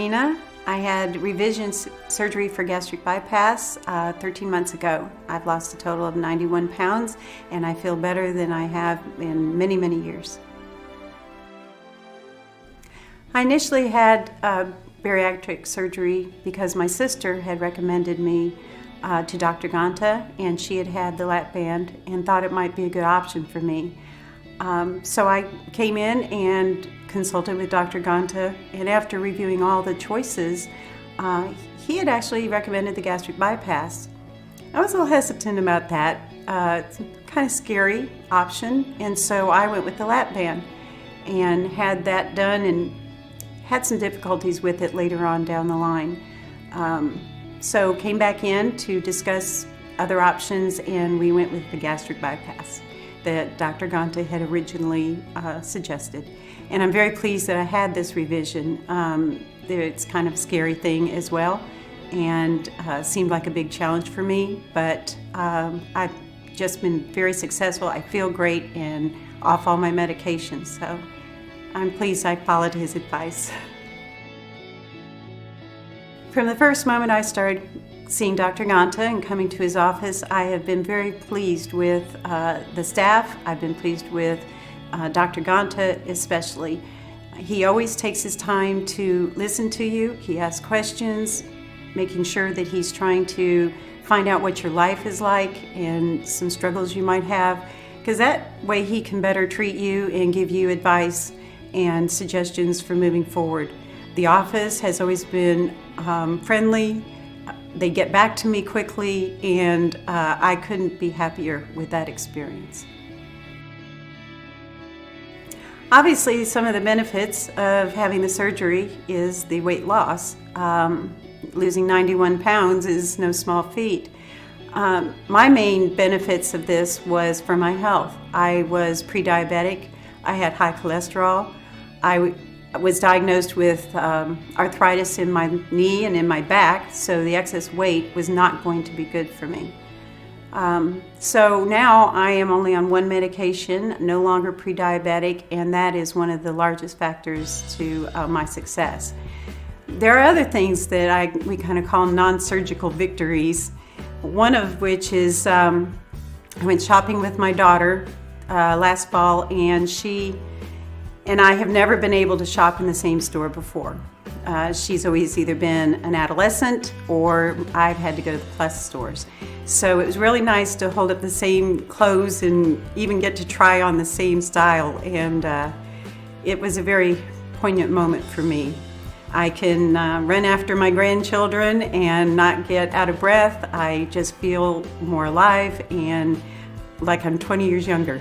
Kristina. I had revision surgery for gastric bypass 13 months ago. I've lost a total of 91 pounds and I feel better than I have in many, many years. I initially had bariatric surgery because my sister had recommended me to Dr. Ganta, and she had had the lap band and thought it might be a good option for me. So I came in and consulted with Dr. Ganta, and after reviewing all the choices, he had actually recommended the gastric bypass. I was a little hesitant about that. It's a kind of scary option, and so I went with the lap band and had that done and had some difficulties with it later on down the line. So came back in to discuss other options, and we went with the gastric bypass that Dr. Ganta had originally suggested. And I'm very pleased that I had this revision. It's kind of a scary thing as well, and seemed like a big challenge for me, but I've just been very successful. I feel great and off all my medications, so I'm pleased I followed his advice. From the first moment I started seeing Dr. Ganta and coming to his office, I have been very pleased with the staff. I've been pleased with Dr. Ganta especially. He always takes his time to listen to you. He asks questions, making sure that he's trying to find out what your life is like and some struggles you might have, because that way he can better treat you and give you advice and suggestions for moving forward. The office has always been friendly. They get back to me quickly, and I couldn't be happier with that experience. Obviously, some of the benefits of having the surgery is the weight loss. Losing 91 pounds is no small feat. My main benefits of this was for my health. I was pre-diabetic. I had high cholesterol. I was diagnosed with arthritis in my knee and in my back, so the excess weight was not going to be good for me. So now I am only on one medication, no longer pre-diabetic, and that is one of the largest factors to my success. There are other things that we kind of call non-surgical victories, one of which is I went shopping with my daughter last fall, and she and I have never been able to shop in the same store before. She's always either been an adolescent or I've had to go to the plus stores. So it was really nice to hold up the same clothes and even get to try on the same style, and it was a very poignant moment for me. I can run after my grandchildren and not get out of breath. I just feel more alive and like I'm 20 years younger.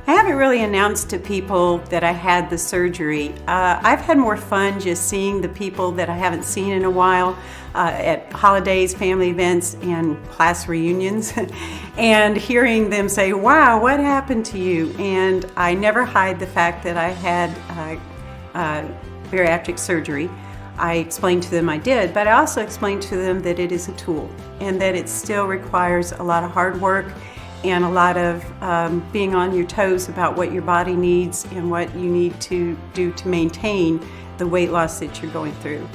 I haven't really announced to people that I had the surgery. I've had more fun just seeing the people that I haven't seen in a while at holidays, family events, and class reunions, and hearing them say, "Wow, what happened to you?" And I never hide the fact that I had bariatric surgery. I explained to them I did, but I also explained to them that it is a tool and that it still requires a lot of hard work and a lot of being on your toes about what your body needs and what you need to do to maintain the weight loss that you're going through.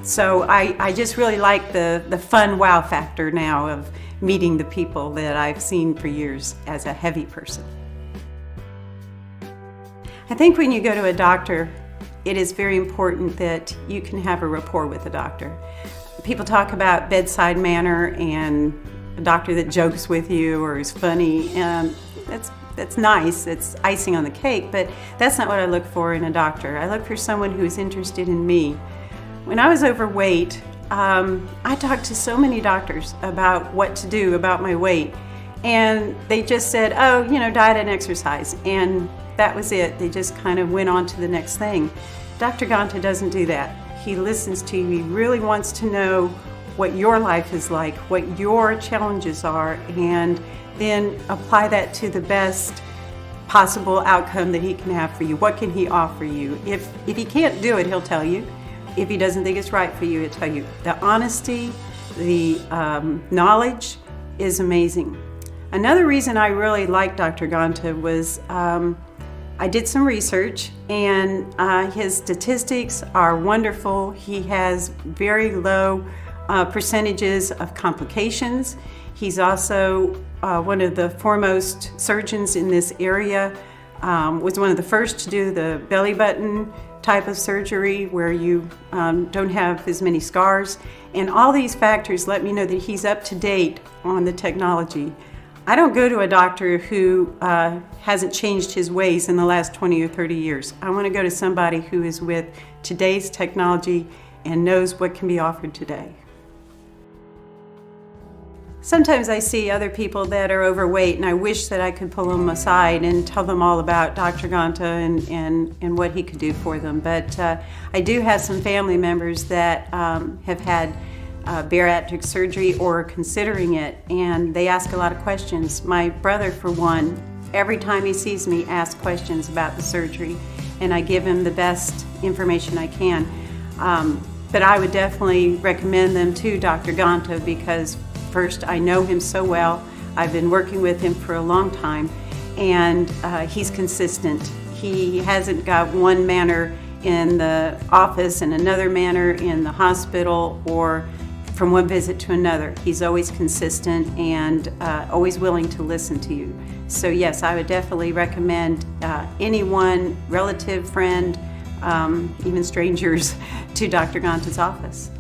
So I just really like the fun wow factor now of meeting the people that I've seen for years as a heavy person. I think when you go to a doctor, it is very important that you can have a rapport with the doctor. People talk about bedside manner and a doctor that jokes with you or is funny, and that's nice, it's icing on the cake, but that's not what I look for in a doctor. I look for someone who is interested in me. When I was overweight, I talked to so many doctors about what to do about my weight, and they just said, "Oh, diet and exercise," and that was it. They just kind of went on to the next thing. Dr. Ganta doesn't do that. He listens to you. He really wants to know what your life is like, what your challenges are, and then apply that to the best possible outcome that he can have for you. What can he offer you? If he can't do it, he'll tell you. If he doesn't think it's right for you, he'll tell you. The honesty, the knowledge is amazing. Another reason I really liked Dr. Ganta was I did some research, and his statistics are wonderful. He has very low percentages of complications. He's also one of the foremost surgeons in this area, was one of the first to do the belly button type of surgery where you don't have as many scars. And all these factors let me know that he's up to date on the technology. I don't go to a doctor who hasn't changed his ways in the last 20 or 30 years. I want to go to somebody who is with today's technology and knows what can be offered today. Sometimes I see other people that are overweight, and I wish that I could pull them aside and tell them all about Dr. Ganta and what he could do for them. But I do have some family members that have had bariatric surgery or are considering it, and they ask a lot of questions. My brother, for one, every time he sees me, asks questions about the surgery, and I give him the best information I can. But I would definitely recommend them to Dr. Ganta because first, I know him so well. I've been working with him for a long time, and he's consistent. He hasn't got one manner in the office and another manner in the hospital or from one visit to another. He's always consistent and always willing to listen to you. So yes, I would definitely recommend anyone, relative, friend, even strangers, to Dr. Ganta's office.